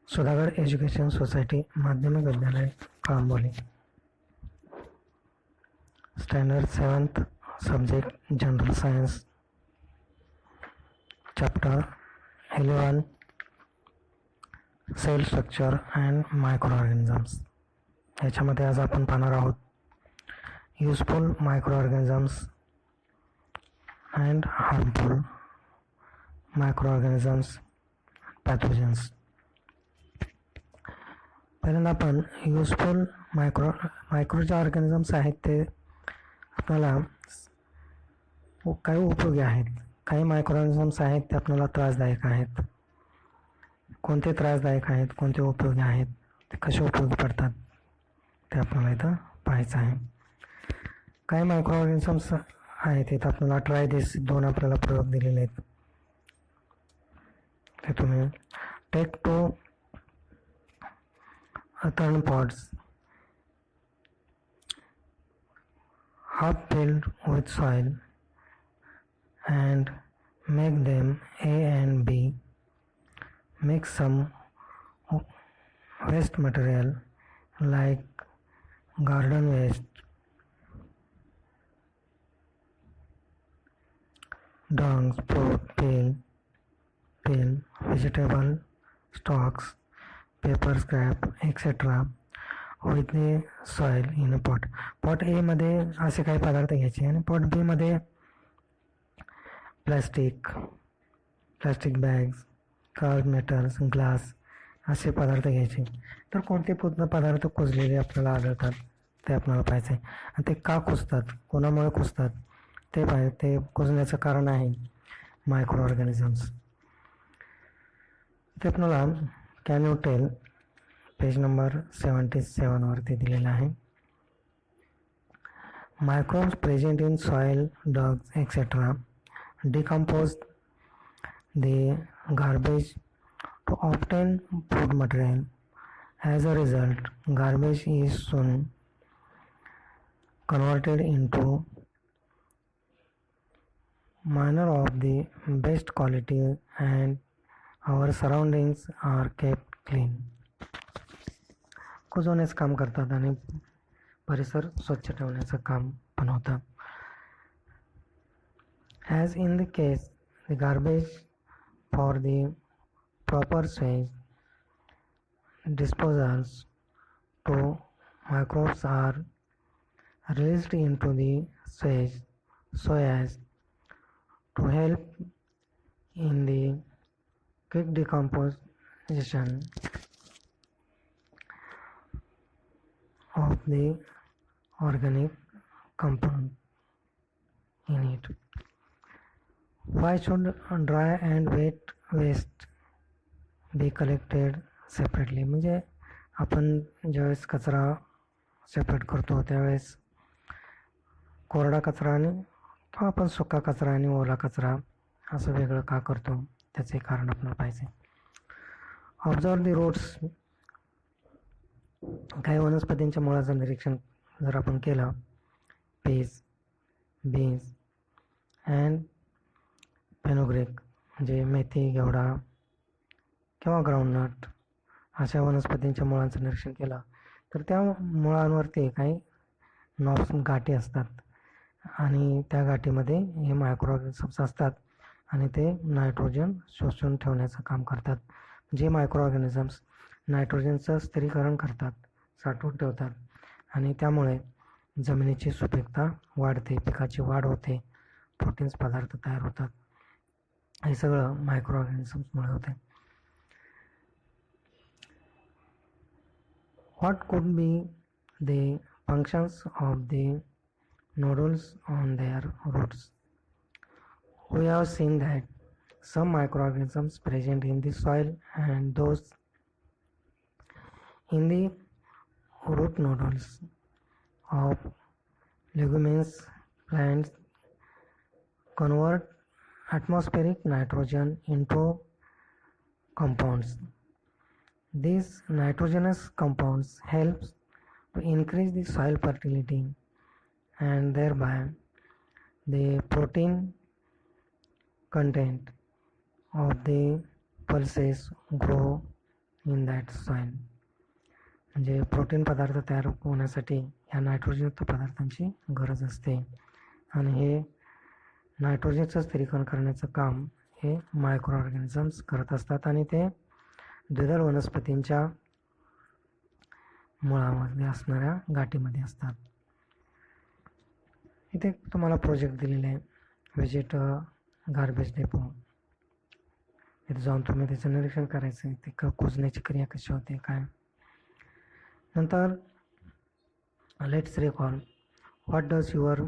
Sudhagad education society माध्यमिक विद्यालय Kalamboli. Standard 7th subject general science, chapter 11 cell structure and microorganisms. याच्यामध्ये आज आपण पाहणार आहोत useful microorganisms and harmful microorganisms pathogens. पहिल्यांदा आपण युजफुल मायक्रो जे ऑर्गॅनिझम्स आहेत ते आपल्याला काही उपयोगी आहेत. काही मायक्रो ऑर्गॅनिझम्स आहेत ते आपल्याला त्रासदायक आहेत. कोणते त्रासदायक आहेत, कोणते उपयोगी आहेत, ते कसे उपयोगी पडतात ते आपल्याला इथं पाहायचं आहे. काही मायक्रो ऑर्गॅनिझम्स आहेत इथं आपल्याला ट्राय दिस 2 आपल्याला प्रयोग दिलेले आहेत. ते तुम्ही take to earthen pots half filled with soil and make them A and B. Mix some waste material like garden waste, dung, fruit peel, vegetable stalks, paper scrap, etc. with the soil in a pot. pot A मध्ये असे काही पदार्थ घ्यायचे आणि pot B मध्ये plastic bags, card metals, glass असे पदार्थ घ्यायचे. तर कोणते पदार्थ कुजलेले आपल्याला आढळतात ते आपल्याला पाहायचे आणि ते का कुजतात, कोणामुळे कुजतात ते पाहिजे. ते कुजण्याचं कारण आहे मायक्रो ऑर्गॅनिझम्स. ते आपल्याला can you tell page number 77 वरती दिलेला आहे. Microbes present in soil, ducts, etc. decompose the garbage to obtain food material. As a result, garbage is soon converted into manure of the best quality and our surroundings are kept clean. कुजवण्याचं काम करतात आणि परिसर स्वच्छ ठेवण्याचं काम पण होतं. As in the case, the garbage for the proper sewage disposals to microbes are released into the sewage so as to help in the quick decomposition of the organic compound in it. Why should dry and wet waste be collected separately? म्हणजे आपण ज्यावेळेस कचरा separate करतो त्यावेळेस कोरडा कचरा आणि किंवा आपण सुका कचरा आणि ओला कचरा असं वेगळं का करतो त्याचे कारण आपल्याला पाहिजे. Observe the roots. काही वनस्पतींच्या मुळाचं निरीक्षण जर आपण केलं, पीस, बीन्स अँड फेनुग्रीक म्हणजे मेथी, घेवडा किंवा ग्राउंडनट अशा वनस्पतींच्या मुळांचं निरीक्षण केलं तर त्या मुळांवरती काही नॉब्स, गाठी असतात आणि त्या गाठीमध्ये हे मायक्रो ऑर्गॅनिझम्स असतात आणि ते नायट्रोजन शोषून ठेवण्याचं काम करतात. जे मायक्रो ऑर्गॅनिझम्स नायट्रोजनचं स्थिरीकरण करतात, साठवून ठेवतात आणि त्यामुळे जमिनीची सुपीकता वाढते, पिकाची वाढ होते, प्रोटीन्स पदार्थ तयार होतात. हे सगळं मायक्रो ऑर्गॅनिझम्समुळे होते. What could be the functions of the nodules on their roots? We have seen that some microorganisms present in the soil and those in the root nodules of leguminous plants convert atmospheric nitrogen into compounds. These nitrogenous compounds help to increase the soil fertility and thereby the protein content of the pulses grow in that soil. म्हणजे protein पदार्थ तयार होण्यासाठी ह्या नायट्रोजनयुक्त पदार्थांची गरज असते आणि हे नायट्रोजनचं स्थिरीकरण करण्याचं काम हे मायक्रो ऑर्गॅनिझम्स करत असतात आणि ते द्विदल वनस्पतींच्या मुळामध्ये असणाऱ्या गाठीमध्ये असतात. इथे तुम्हाला प्रोजेक्ट दिलेले आहे, व्हिजिट गार्बेज डेपो. इथे जाऊन तुम्ही त्याचं निरीक्षण करायचं आहे, ते कुजण्याची क्रिया कशी होते काय. नंतर let's recall, what does your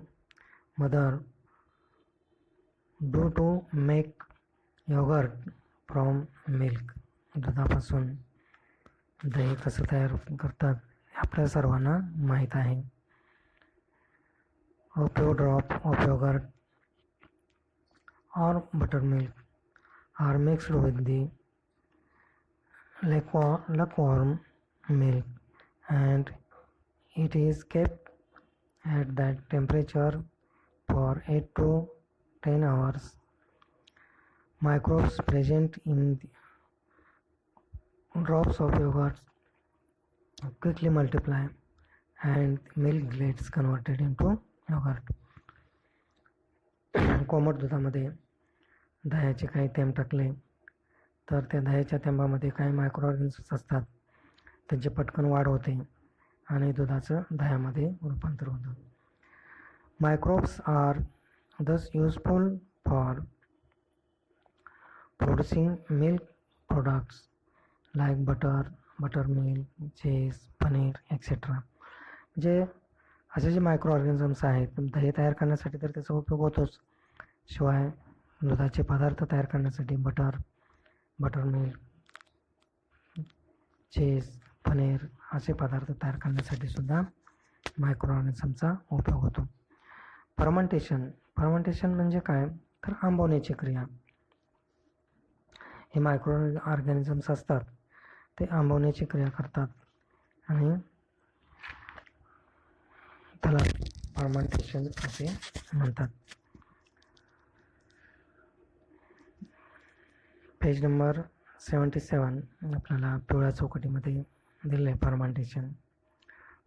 mother do to make yoghurt from milk. दुधापासून दही कसं तयार करतात हे आपल्या सर्वांना माहीत आहे. A few drops of yogurt or buttermilk are mixed with the lukewarm milk and it is kept at that temperature for 8 to 10 hours. Microbes present in the drops of yogurt quickly multiply and milk gets converted into yoghurt. कोमट दुधामध्ये दह्याचे काही थेंब टाकले तर त्या दह्याच्या थेंबामध्ये काही मायक्रो ऑर्गॅनिझम्स असतात, त्यांची पटकन वाढ होते आणि दुधाचं दह्यामध्ये रूपांतर होतं. मायक्रोब्स आर दस useful for producing milk products like butter milk, cheese, paneer etcetera. म्हणजे असे जे मायक्रो ऑर्गॅनिझम्स आहेत दही तयार करण्यासाठी तर त्याचा उपयोग होतोच, शिवाय दुधाचे पदार्थ तयार करण्यासाठी बटर मिल्क, चीज, पनीर असे पदार्थ तयार करण्यासाठी सुद्धा मायक्रो ऑर्गॅनिझमचा उपयोग होतो. फर्मेंटेशन म्हणजे काय तर आंबवण्याची क्रिया. हे मायक्रो ऑर्गॅनिझम्स असतात ते आंबवण्याची क्रिया करतात आणि त्याला फर्मेंटेशन असे म्हणतात. पेज नंबर 77 आपल्याला पिवळ्या चौकटीमध्ये दिलं आहे fermentation.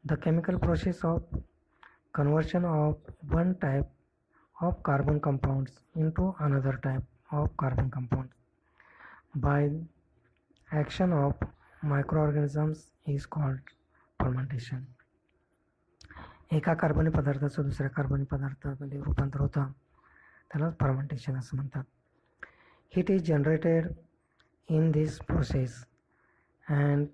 The chemical process of conversion of one type of carbon compounds into another type of carbon compounds by action of microorganisms is called fermentation. एका कार्बनी पदार्थाचं दुसऱ्या कार्बनी पदार्थामध्ये रूपांतर होतं त्याला फर्मेंटेशन असं म्हणतात. Heat is generated in this process and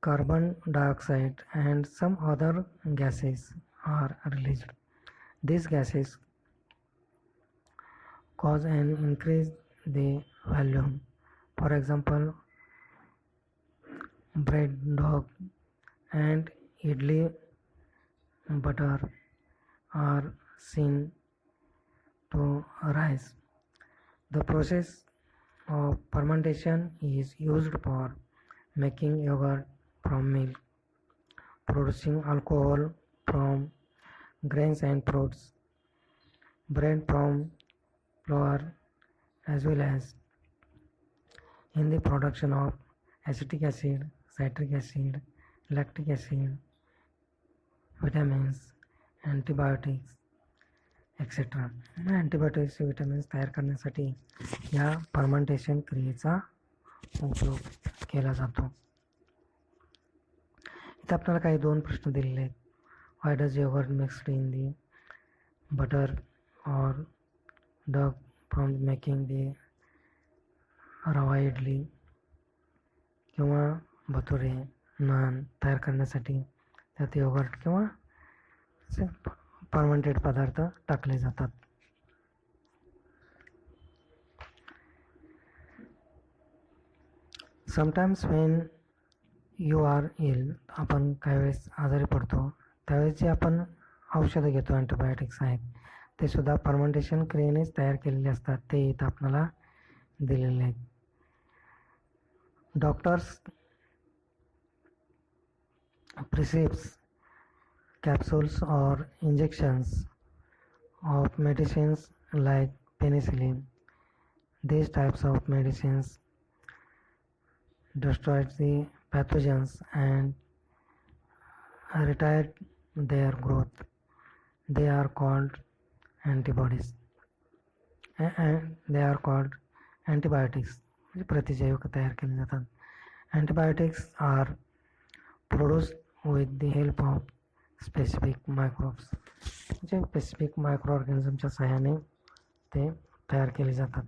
carbon dioxide and some other gases are released. These gases cause an increase the volume. For example, bread dough and idli butter are seen to rise. The process of fermentation is used for making yogurt from milk, producing alcohol from grains and fruits, bread from flour, as well as in the production of acetic acid, citric acid, lactic acid, vitamins, antibiotics, etc. Antibiotics vitamins तयार करण्यासाठी या fermentation क्रियेचा उपयोग केला जातो. इथे आपल्याला काही दोन प्रश्न दिलेले आहेत. Why does yogurt mixed in the butter or dough from making the रवा इडली किंवा भटुरे नान तयार करण्यासाठी त्यात योगर्ट किंवा असे फर्मेंटेड पदार्थ टाकले जातात. Sometimes when you are ill, आपण काही वेळेस आजारी पडतो त्यावेळेस जे आपण औषधं घेतो अँटीबायोटिक्स आहेत ते सुद्धा फर्मेंटेशन क्रियेनेच तयार केलेले असतात. ते इथं आपल्याला दिलेले आहेत. Doctors prescribes capsules or injections of medicines like penicillin. These types of medicines destroys the pathogens and retard their growth. They are called antibodies. And they are called antibiotics. प्रतिजैविक तयार केले जातात. Antibiotics are produced with the help of specific microbes. म्हणजे specific micro ऑर्गॅनिझमच्या सहाय्याने ते तयार केले जातात.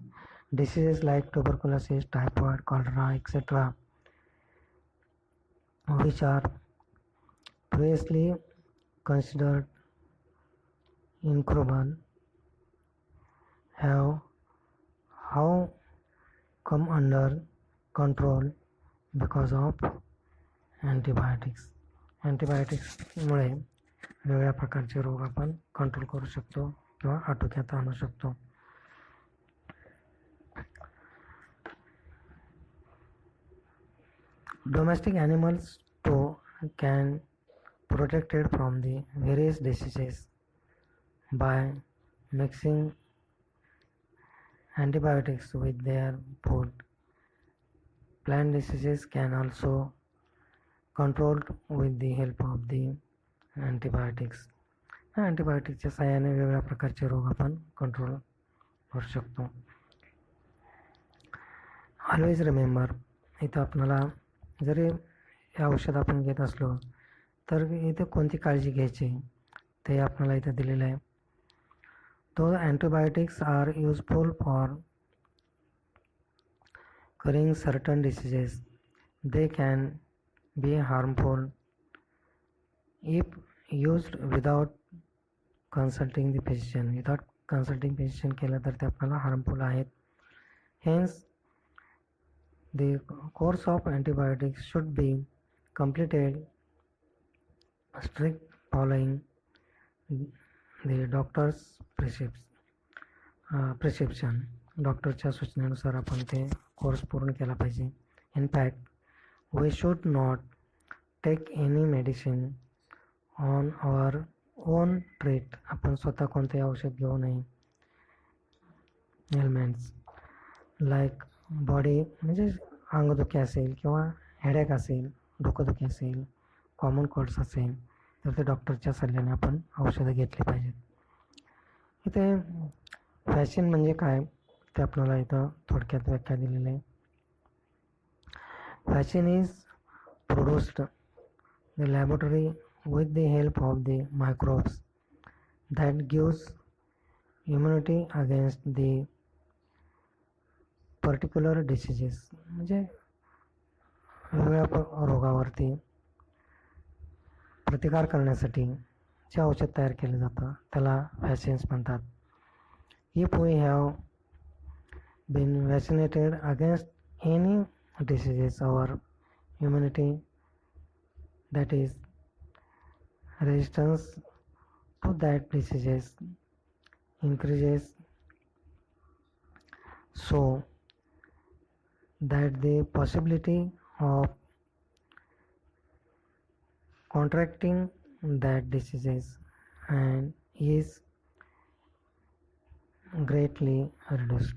Diseases like tuberculosis, typhoid, cholera, etc., which are previously considered incurable, have how come under control because of antibiotics. अँटीबायोटिक्समुळे वेगवेगळ्या प्रकारचे रोग आपण कंट्रोल करू शकतो किंवा आटोक्यात आणू शकतो. Domestic animals too can protected from the various diseases by mixing antibiotics with their food. Plant diseases can also controlled with the help of the antibiotics. अँटीबायोटिक्सच्या सहाय्याने वेगवेगळ्या प्रकारचे रोग आपण कंट्रोल करू शकतो. ऑलवेज रिमेंबर, इथं आपल्याला जरी हे औषध आपण घेत असलो तर इथे कोणती काळजी घ्यायची ते आपल्याला इथे दिलेलं आहे. तो antibiotics are useful for curing certain diseases. They can be harmful if used without consulting the physician. Without consulting physician केलं तर ते आपल्याला harmful आहेत. Hence, the course of antibiotics should be completed strict following the doctor's prescription. डॉक्टरच्या सूचनेनुसार आपण ते course पूर्ण केला पाहिजे. In fact, we should not take any medicine on our own treat. आपण स्वतः कोणतेही औषध घेऊ नये. एलिमेंट्स लाईक बॉडी म्हणजे अंगदुखी असेल किंवा हेडेक असेल, डोकंदुखी असेल, कॉमन कोल्ड्स असेल तर ते डॉक्टरच्या सल्ल्याने आपण औषधं घेतली पाहिजेत. इथे वॅक्सिन म्हणजे काय ते आपल्याला इथं थोडक्यात व्याख्या दिलेली आहे. Vaccine is produced the laboratory with the help of the microbes that gives immunity against the particular diseases. म्हणजे वेगवेगळ्या रोगावरती प्रतिकार करण्यासाठी जे औषध तयार केलं जातं त्याला वॅक्सिन्स म्हणतात. If we have been vaccinated against any diseases, our immunity, that is resistance to that diseases, increases so that the possibility of contracting that diseases and is greatly reduced.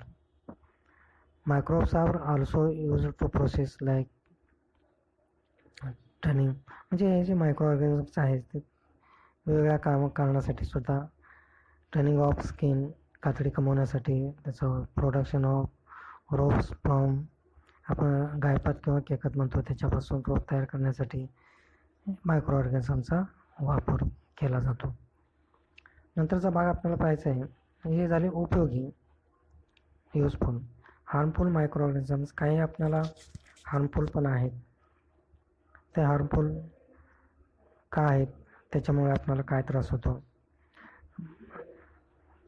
Microbes are also used to process like turning. म्हणजे हे जे micro organisms आहेत ते वेगवेगळ्या कारणासाठी सुद्धा turning of skin, कातडी कमवण्यासाठी, त्याचं प्रोडक्शन ऑफ रोप्स फ्रॉम, आपण गायपात किंवा केकत म्हणतो त्याच्यापासून रोप तयार करण्यासाठी मायक्रो ऑर्गॅनिझमचा वापर केला जातो. नंतरचा भाग आपल्याला पाहायचा आहे हे झाले उपयोगी, युजफुल. हार्मफुल मायक्रो ऑर्गॅनिझम्स काही आपल्याला हार्मफुल पण आहेत. ते हार्मफुल का आहेत, त्याच्यामुळे आपल्याला काय त्रास होतो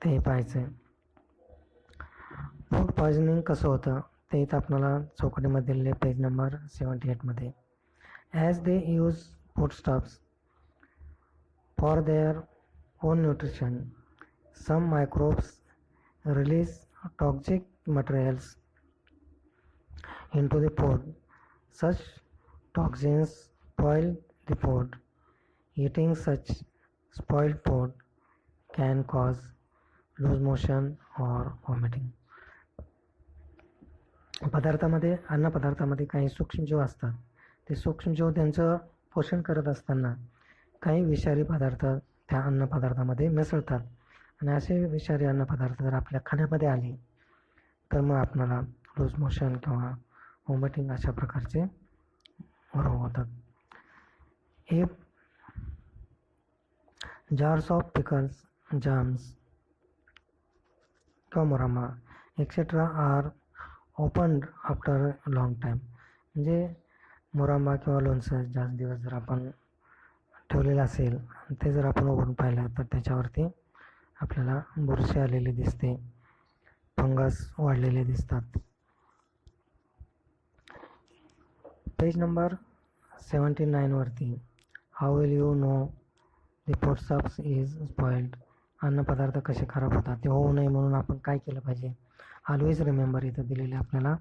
ते पाहायचं आहे. फूड पॉयझनिंग कसं होतं ते इथं आपल्याला चौकटीमध्ये दिलेले पेज नंबर 78मध्ये. As they use foodstuffs for their own nutrition, some microbes release toxic materials into the food. Such toxins spoil the food. Eating such spoiled food can cause loose motion or vomiting. पदार्थामध्ये अन्नपदार्थामध्ये काही सूक्ष्मजीव असतात. ते सूक्ष्मजीव त्यांचं पोषण करत असताना काही विषारी पदार्थ त्या अन्नपदार्थामध्ये मिसळतात आणि असे विषारी अन्नपदार्थ जर आपल्या खाण्यामध्ये आले तर मग आपणाला लूज मोशन किंवा वॉमिटिंग अशा प्रकारचे रोग होतात. हे jars of pickles, jams, किंवा मुरामा etcetera are opened after long time. म्हणजे मुरांबा किंवा लोणचं जास्त दिवस जर आपण ठेवलेलं असेल ते जर आपण उघडून पाहिलं तर त्याच्यावरती आपल्याला बुरशी आलेली दिसते, फंगस वाढलेले दिसतात. पेज नंबर 79 वरती how will you know the foodstuffs is spoiled. अन्नपदार्थ कसे खराब होतात ते होऊ नये म्हणून आपण काय केलं पाहिजे. ऑलवेज रिमेंबर इथं दिलेले आपल्याला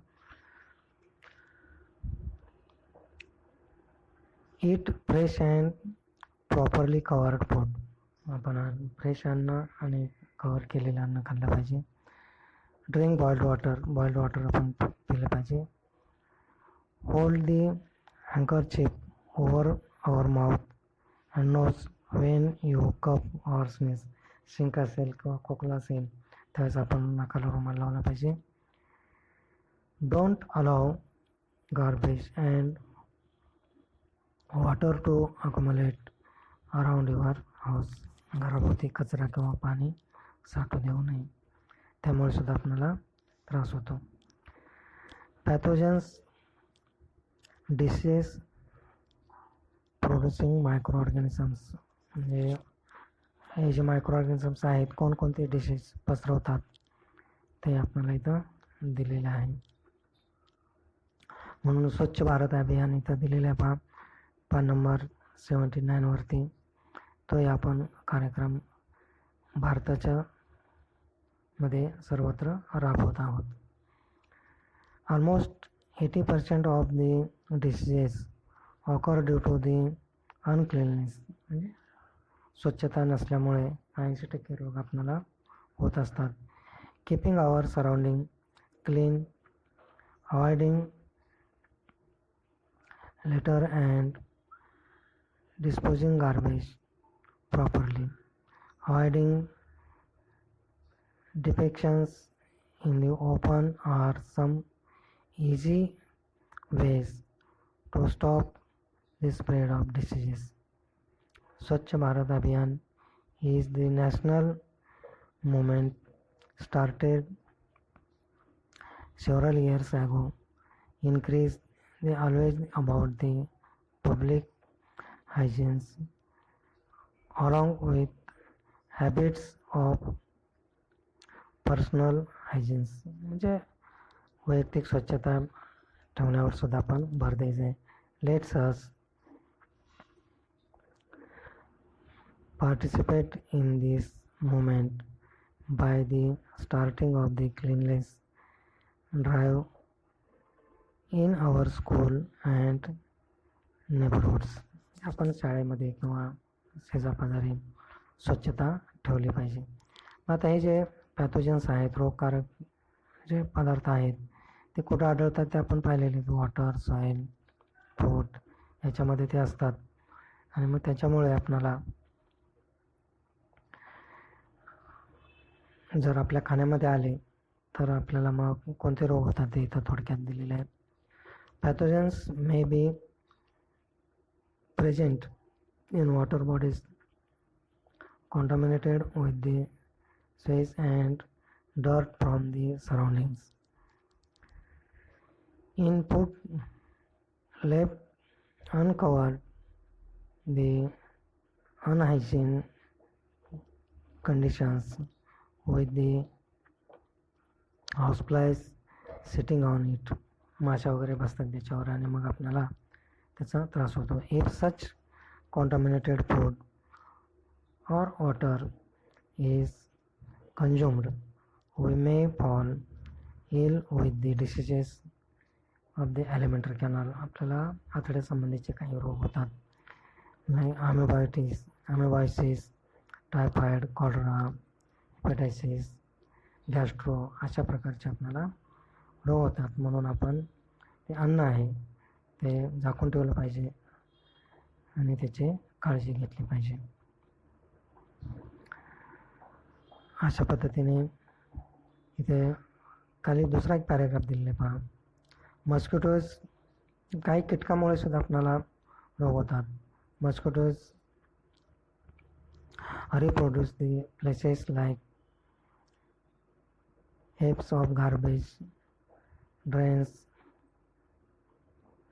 ईट fresh and properly covered food. आपण फ्रेश अन्न आणि कवर केलेलं अन्न खाल्लं पाहिजे. ड्रिंक बॉइल्ड वॉटर आपण पिलं पाहिजे. Hold the handkerchief over our mouth and nose when you cough or sneeze. शिंक असेल किंवा खोकला असेल त्यावेळेस आपण नाकाला रुमाल लावला पाहिजे. Don't allow garbage and water to accumulate around your house. घराभोवती कचरा किंवा पाणी साठू देऊ नये, त्यामुळे सुद्धा आपल्याला त्रास होतो. Pathogens disease producing micro organisms. म्हणजे हे जे मायक्रो ऑर्गॅनिझम्स आहेत कोणकोणते डिसीज पसरवतात ते आपल्याला इथं दिलेलं आहे. म्हणून स्वच्छ भारत अभियान इथं दिलेलं आहे पान नंबर 79 वरती. तो आपण कार्यक्रम भारताच्या मध्ये सर्वत्र राबवत आहोत. Almost 80% of the diseases occur due to the uncleanness. म्हणजे स्वच्छता नसल्यामुळे 80% रोग आपल्याला होत असतात. Keeping our surrounding clean, avoiding litter and disposing garbage properly, avoiding depictions in the open are some easy ways to stop the spread of diseases. Swachh Bharat Abhiyan is the national movement started several years ago. Increased the always about the public hygiene along with habits of personal hygienes. म्हणजे वैयक्तिक स्वच्छता ठेवण्यावर सुद्धा आपण भर द्यायचं आहे. Let's us participate in this movement by the starting of the cleanness drive in our school and neighbourhoods. आपण शाळेमध्ये किंवा शेजापाजारी स्वच्छता ठेवली पाहिजे. आता हे जे पॅथोजन्स आहेत, रोगकारक जे पदार्थ आहेत ते कुठं आढळतात ते आपण पाहिलेले. वॉटर, सॉईल, फूड याच्यामध्ये ते असतात आणि मग त्याच्यामुळे आपणाला जर आपल्या खाण्यामध्ये आले तर आपल्याला मग कोणते रोग होतात ते इथं थोडक्यात दिलेले आहेत. Pathogens may be present in water bodies contaminated with the sewage and dirt from the surroundings. In food left uncovered, the unhygiene conditions with the houseflies sitting on it. माशा वगैरे बसतात त्याच्यावर आणि मग आपल्याला त्याचा त्रास होतो. If such contaminated food or water is consumed, we may fall ill with the diseases of the alimentary canal. आपल्याला आतड्या संबंधीचे काही रोग होतात. अमेबायसिस, टायफॉइड, कॉलरा, हेपॅटायसिस, गॅस्ट्रो अशा प्रकारचे आपल्याला ग्रो होतात, म्हणून आपण ते अन्न आहे ते झाकून ठेवलं पाहिजे आणि त्याची काळजी घेतली पाहिजे. अशा पद्धतीने इथे खाली दुसरा एक पॅराग्राफ दिलेला आहे पहा. मस्किटोज काही कीटकामुळे सुद्धा आपल्याला रोग होतात. Mosquitoes reproduce the places like heaps of garbage, drains,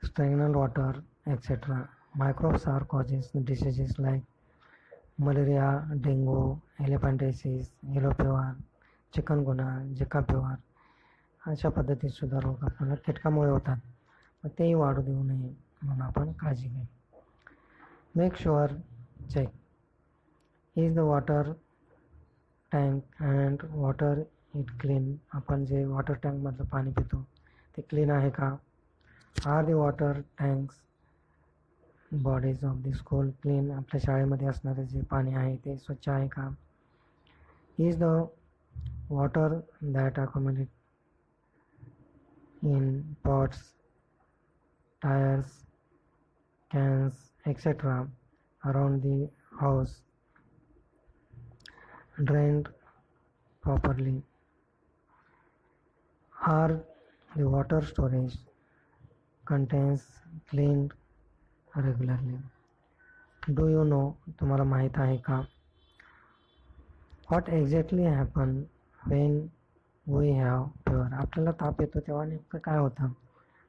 stagnant water, etc. Microbes are causes diseases like malaria, dengue, elephantiasis, yellow fever, चिकनगुन्हा, झिका fever. अशा पद्धतीत सुद्धा रोग आपल्याला कीटकामुळे होतात, मग तेही वाढू देऊ नये म्हणून आपण काळजी घ्या. Make sure check is the water tank and water it clean. आपण जे वॉटर टँकमधलं पाणी पितो ते क्लीन आहे का? Are the water tanks bodies of the school clean. आपल्या शाळेमध्ये असणारे जे पाणी आहे ते स्वच्छ आहे का? Is the water that accommodate in pots, tires, cans, etc. around the house drained properly? Are the water storage contains cleaned regularly? Do you know, तुम्हाला माहीत आहे का? What exactly happen when we have fever? आपल्याला ताप येतो तेव्हा नेमकं काय होतं,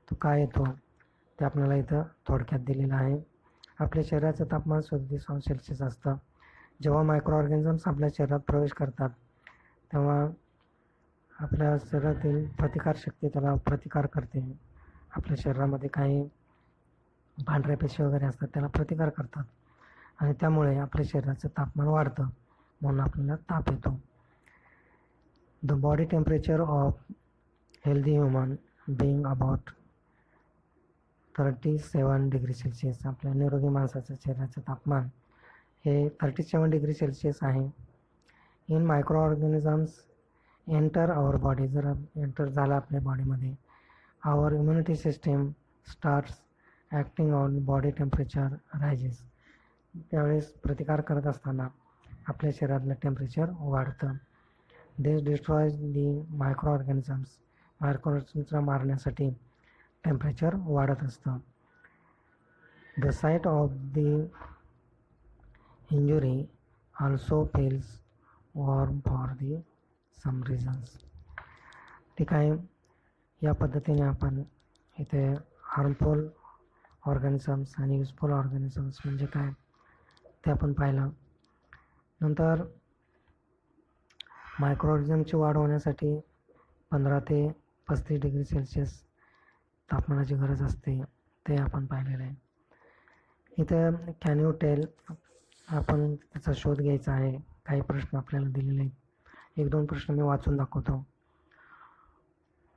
तो काय येतो ते आपल्याला इथं थोडक्यात दिलेलं आहे. आपल्या शरीराचं तापमान 37°C असतं. जेव्हा मायक्रो ऑर्गॅनिझम्स आपल्या शरीरात प्रवेश करतात तेव्हा आपल्या शरीरातील प्रतिकारशक्ती त्याला प्रतिकार करते. आपल्या शरीरामध्ये काही पांढऱ्या पेशी वगैरे असतात त्याला प्रतिकार करतात आणि त्यामुळे आपल्या शरीराचं तापमान वाढतं, म्हणून आपल्याला ताप येतो. The body temperature of healthy human being about 37°C. आपल्या निरोगी माणसाचं शरीराचं तापमान हे 37°C आहे. In microorganisms enter our body. जर एंटर झाला आपल्या बॉडीमध्ये, our immunity system starts acting on body temperature rises. त्यावेळेस प्रतिकार करत असताना आपल्या शरीरातलं टेम्परेचर वाढतं. This destroys the microorganisms. मायक्रो ऑर्गॅनिझम्सला मारण्यासाठी टेम्परेचर वाढत असतं. The site of the injury also feels warm for the some reasons. ठीक आहे, या पद्धतीने आपण इथे हार्मफुल ऑर्गॅनिझम्स आणि युजफुल ऑर्गॅनिझम्स म्हणजे काय ते आपण पाहिलं. नंतर मायक्रो ऑर्गॅनिझमची वाढ होण्यासाठी 15 ते 35°C तापमानाची गरज असते, ते आपण पाहिलेलं आहे. इथं कॅन यू टेल आपण त्याचा शोध घ्यायचा आहे. काही प्रश्न आपल्याला दिलेले आहेत. 1-2 प्रश्न मी वाचून दाखवतो.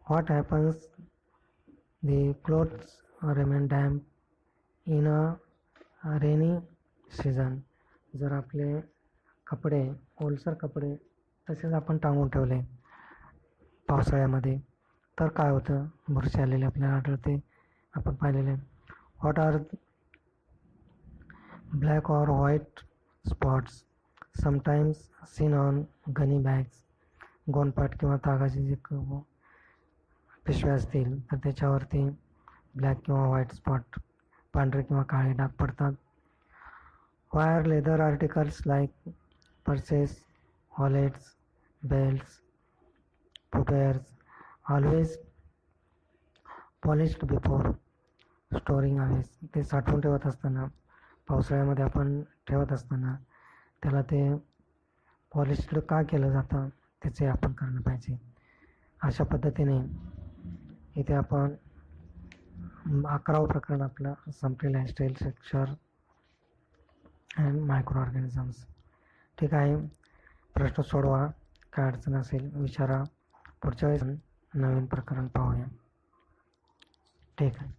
What happens the clothes remain damp in a rainy season. जर आपले कपडे, ओलसर कपडे तसेच आपण टांगून ठेवले पावसाळ्यामध्ये तर काय होतं, बुरशी आलेले आपल्याला आढळते, आपण पाहिलेले. What are black or white spots sometimes seen on gunny bags. गोनपाट किंवा तागाचे जे पिशव्या असतील तर त्याच्यावरती ब्लॅक किंवा व्हाईट स्पॉट, पांढरे किंवा काळे डाग पडतात. Wire leather articles like purses, wallets, belts, footwears always polished before storing away. ते साठवून ठेवत असताना, पावसाळ्यामध्ये आपण ठेवत असताना त्याला ते पॉलिश्ड का केलं जातं त्याचे आपण करणं पाहिजे. अशा पद्धतीने इथे आपण 11वं प्रकरण आपलं संपलेलं आहे, स्टेल स्ट्रक्चर अँड मायक्रो ऑर्गॅनिझम्स. ठीक आहे, प्रश्न सोडवा, काय अडचण असेल विचारा. पुढच्या वेळेस नवीन प्रकरण पाहूया. ठीक आहे.